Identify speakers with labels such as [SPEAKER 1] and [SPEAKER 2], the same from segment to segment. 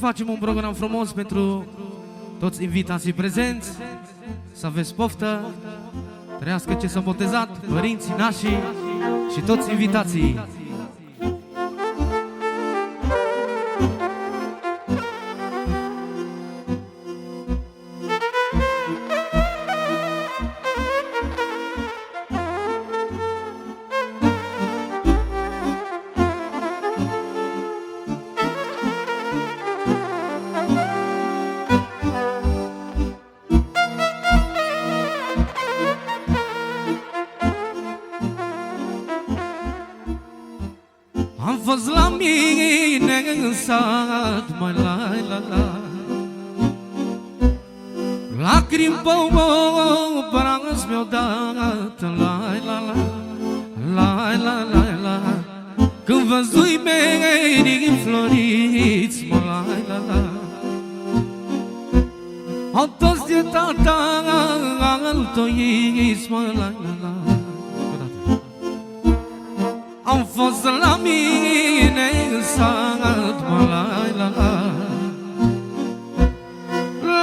[SPEAKER 1] facem un program frumos pentru toți invitații prezenți. Să aveți poftă, trăiască ce s-a botezat, părinții, nașii și toți invitații. Am fost la mine în sat, mai la lacrimi pe obraz mi-au dat, la când văzui mei înfloriți, la au toți de tata altoiți, la am fost la mine în sat, la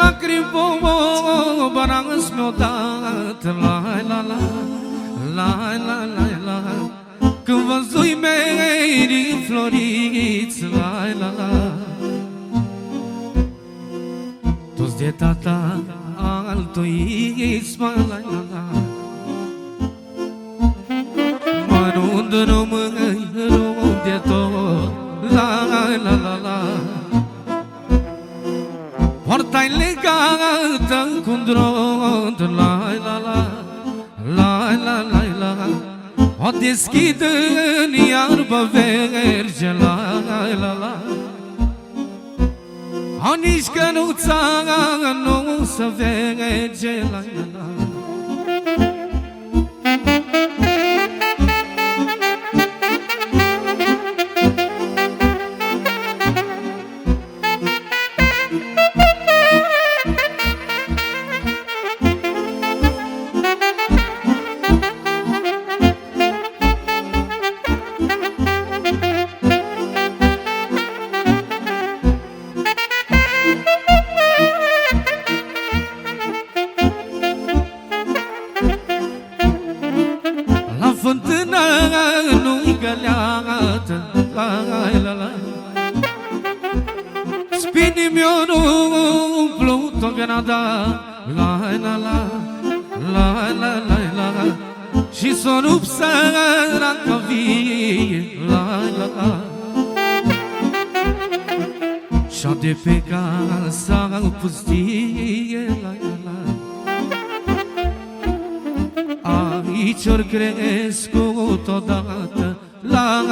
[SPEAKER 1] lacrimi pe obraz mi-au dat, la când văzui mei înfloriți, la toți de tata altoiți, la mă rămâi de tot, la porta-i legată cu-n drot, la o deschid în iarbă verge, la o nici cănuța nu se vege, la fântână nu-i găleată, la spinii mi-o umplu tot grada, la și s-o rup săraca vie, la și-a de pe casa pustie, la aici ori crescut odată, la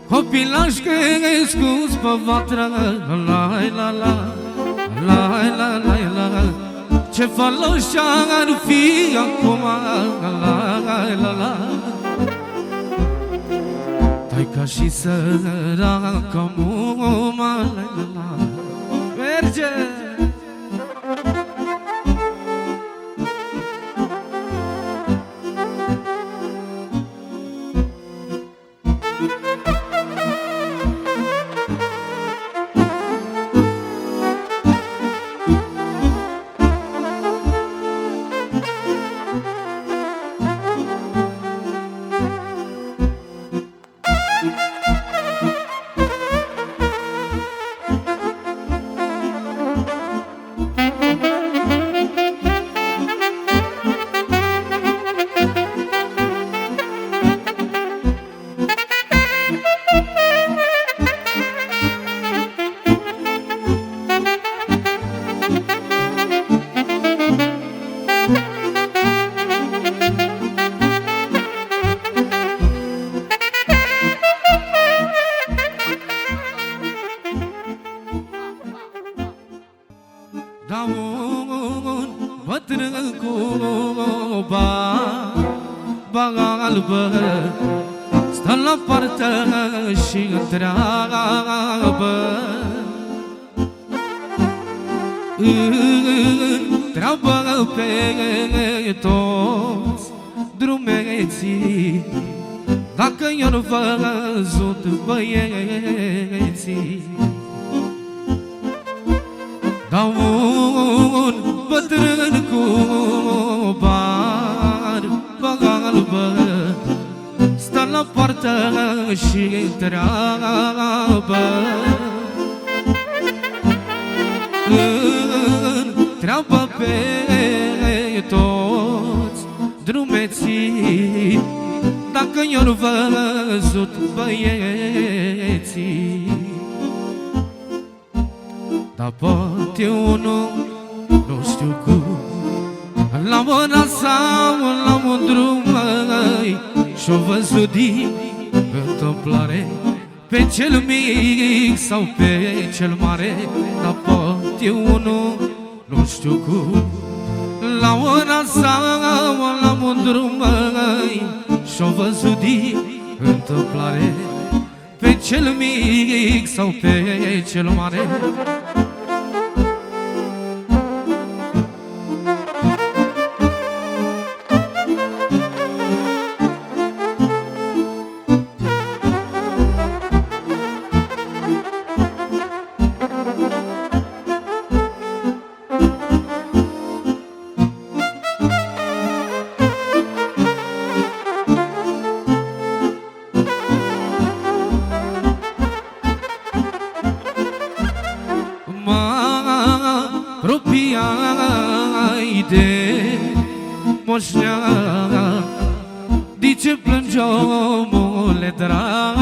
[SPEAKER 1] copilași crescuți pe vatră, la ce folos ar fi acum, la taica și săraca muma, la merge. Da un bătrân cu barba albă stă la poartă și întreabă, întreabă pe toți drumeții Dacă i-au văzut băieții, dau un bătrân cu barbă albă, stă la poartă și întreabă, întreabă pe toți drumeții dacă i-au văzut băieții. Dar poate unul, nu știu cum, la mâna sau la un drum, măi, și-o văzut din întâmplare pe cel mic sau pe cel mare. Dar poate unul, nu știu cum, la mâna sau la un drum, măi, și-o văzut din întâmplare pe cel mic sau pe cel mare. Apropiai de moșnea, de ce plângi, omule drag?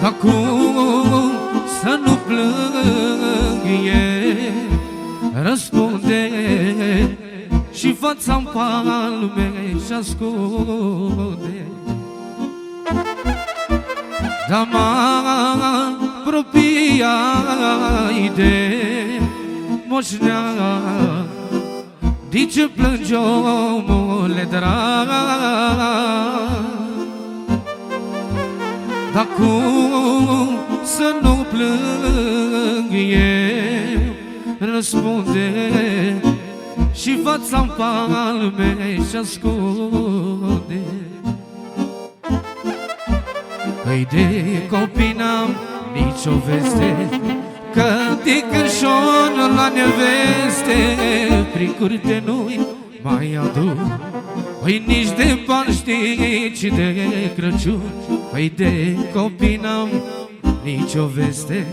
[SPEAKER 1] Dar cum să nu plâng, răspunde, și fața-n palme și ascunde. Dar m-apropiai de moșnea, de ce plângi, omule drag? Dar cum să nu plâng, răspunde, și fața-n palme și ascunde. Păi de copii n-am nicio veste, că de Crăciun la neveste prin curte nu-i mai aduc. Păi nici de Paște, ci de Crăciun. Păi de copii n-am nicio veste,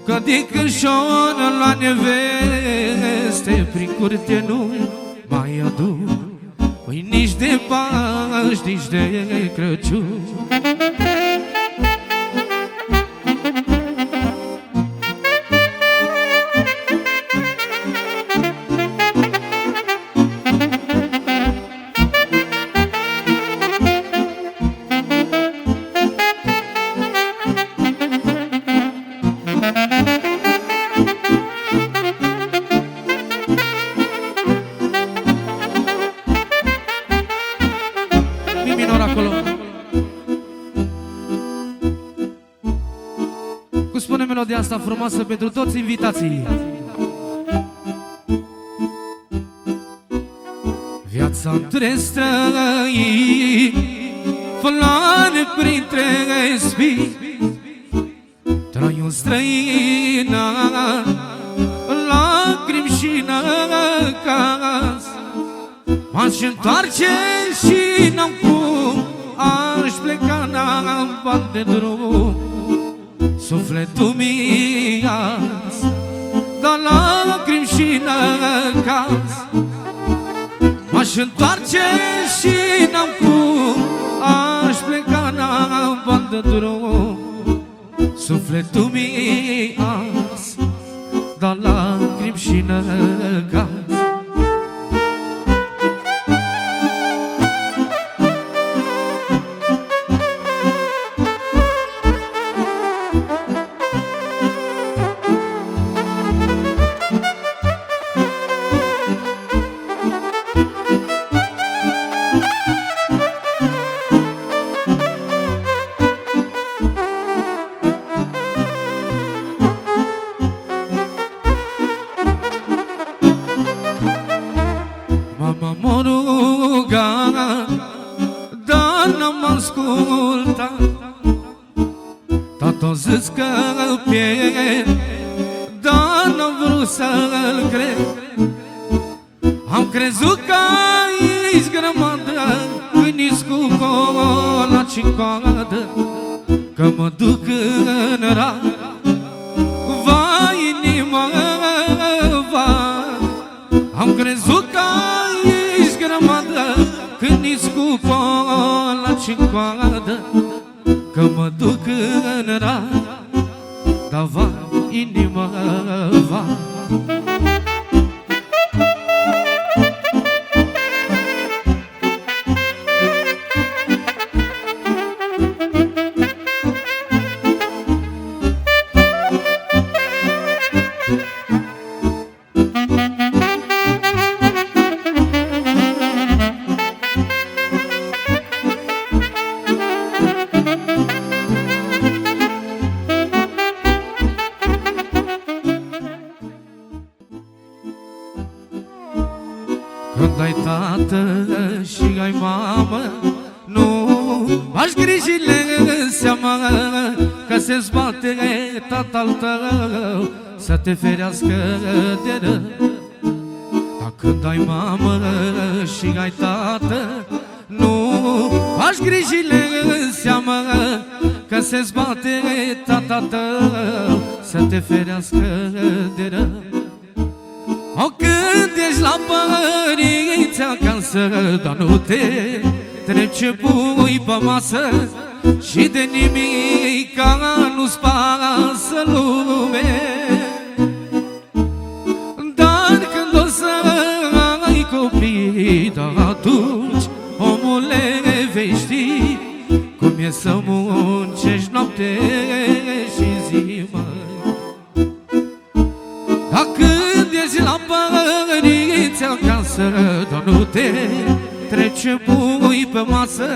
[SPEAKER 1] că de Crăciun la neveste prin curte nu-i mai aduc. Păi nici de Paște, nici de Crăciun. Cum spune melodia asta frumoasă pentru toți invitații. Viața între străini, flare printre spini, traiul străin, lacrimi și năcaz. M-aș întoarce și n-am cum, aș pleca, n-am bani de drum. Sufletul mi azi, dar lacrimi și năcaz. M-aș întoarce și n-am cum, aș pleca, n-am bani de drum. Sufletul mi azi, dar lacrimi și năcaz. n-am ascultat. Tata zis că pierd, dar n-am vrut să-l cred. Am crezut că aici grămadă, când-i cu cola și coadă, că mă duc în rar. Vai, inima, vai, am crezut că aici grămadă, când-i cu cola și coadă, că mă duc în rar. Dar vai, inima, vai. Când ai tată și ai mamă, nu faci grijile în seamă, că se-ți bate tatăl tău să te ferească de rău. Dar când ai mamă și ai tată, nu faci grijile în seamă, că se-ți bate tatăl tău să te ferească de rău. O, când ești la părinți acasă, dar nu te treci ce pui pe masă, și de nimica nu-ți pasă lume. Dar când o să ai copii, dar atunci, omule, vei ști cum e să muncești noapte și zi, măi. Dacă ești la părinți acasă, dar nu te trece pui pe masă,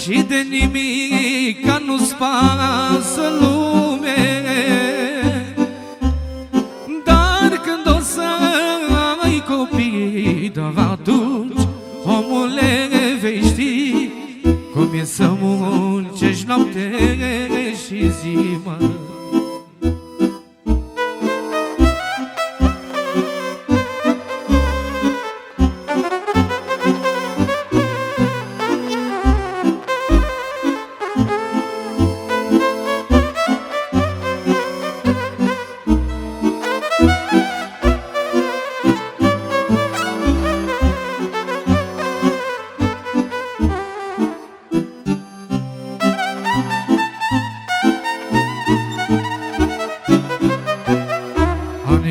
[SPEAKER 1] și de nimica nu-ți pasă lume. Dar când o să ai copii, dar atunci, omule, vei ști cum e să muncești noapte și zi, mă.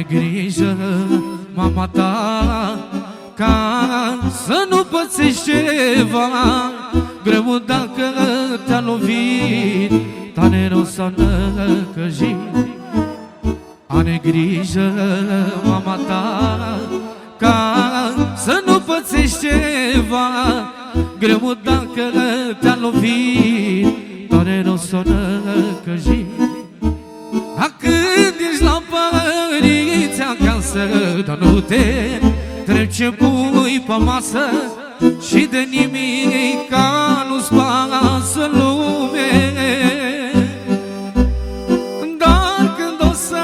[SPEAKER 1] Grijă, mama ta, ca să nu pățești ceva greu dacă te-a lovit, tare rău s-a năcăjit. Are grijă, mama ta, ca să nu pățești ceva greu dacă te-a lovit, tare rău s-a năcăjit. Când ești la părinți acasă, dar nu te trece pui pe masă, și de nimica nu-ți pasă lume. Dar când o să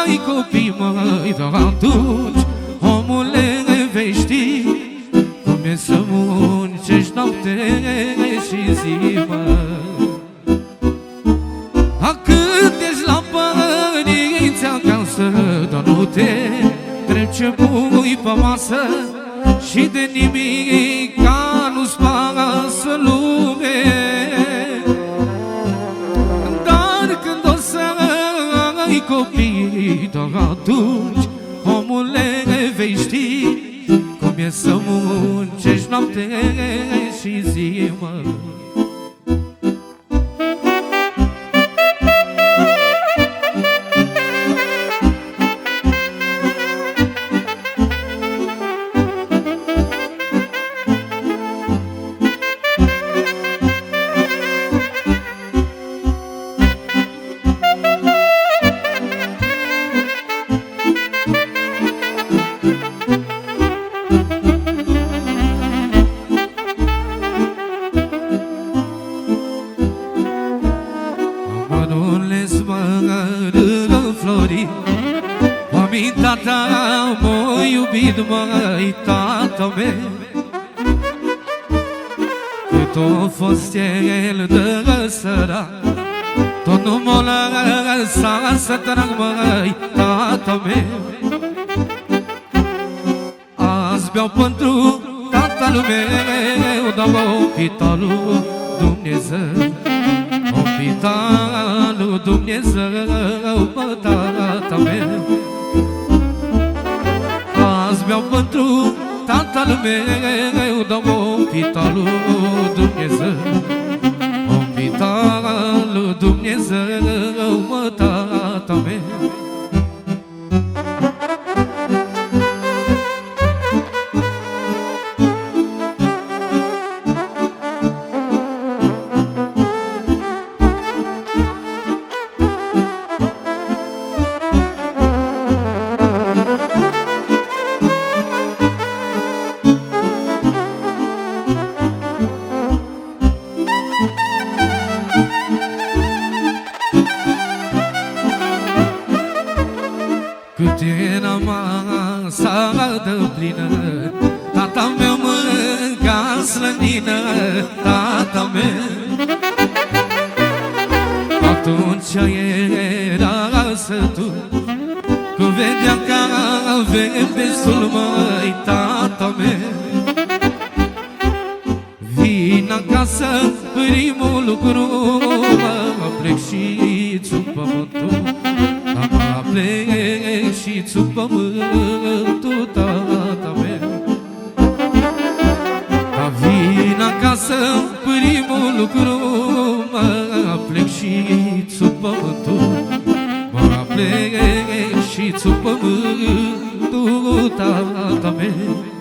[SPEAKER 1] ai copii, măi, dar atunci, omule, vei ști cum e să muncești noapte și zi, măi. Când ești la părinți acasă, dar nu te trece pui pe masă, și de nimica nu-ți pasă lume. Dar când o să ai copii, dar atunci, omule, vei ști cum e să muncești noapte și zi, mă. m-a iubit, măi, tata meu. Cât a fost el de sărac, tot nu m-a lăsat să trag, măi, tata meu. Azi beau pentru tatăl meu, dar opitalul Dumnezeu, opitalul Dumnezeu, mă, tata meu. Azi beau pentru tatăl meu, dar opitalul Dumnezeu, opitalul Dumnezeu, mă, tata meu. Cât era masa de plină, tata meu mânca slănină, tata meu. Atunci era sătul, când vedeam că avem destul, măi, tata meu. Vin acasă, primul lucru, mă plec și țup pământul, plec și țup pământul, tata meu. Vin acasă, primul lucru, mă plec și țup pământul, mă plec și țup pământul, tata meu.